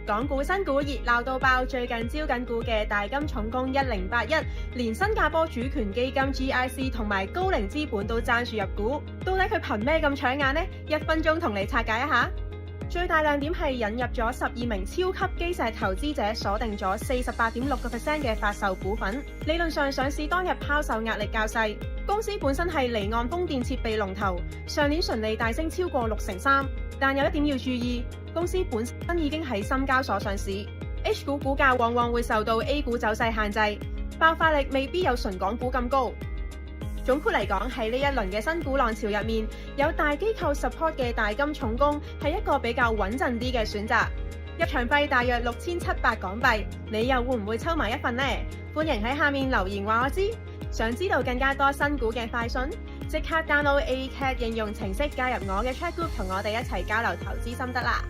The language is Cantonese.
港股新股熱鬧到爆，最近招緊股嘅大金重工1081，連新加坡主權基金 GIC 同埋高瓴資本都爭住入股，到底佢憑咩咁搶眼呢？1分鐘同你拆解一下。最大亮點係引入咗12名超級基石投資者，鎖定咗48.6% 嘅發售股份。理論上上市當日拋售壓力較細。公司本身係離岸風電設備龍頭，上年純利大升超過63%。但有一點要注意，公司本身已經喺深交所上市 ，H 股股價往往會受到 A 股走勢限制，爆發力未必有純港股咁高。總括嚟講，喺呢一輪嘅新股浪潮入面，有大機構 support 嘅大金重工係一個比較穩陣啲嘅選擇。入場費大約6700港幣，你又會唔會抽埋一份呢？歡迎喺下面留言話我知。想知道更加多新股嘅快訊，即刻 download ACAT 應用程式加入我嘅 chat group，同我哋一齊交流投資心得啦！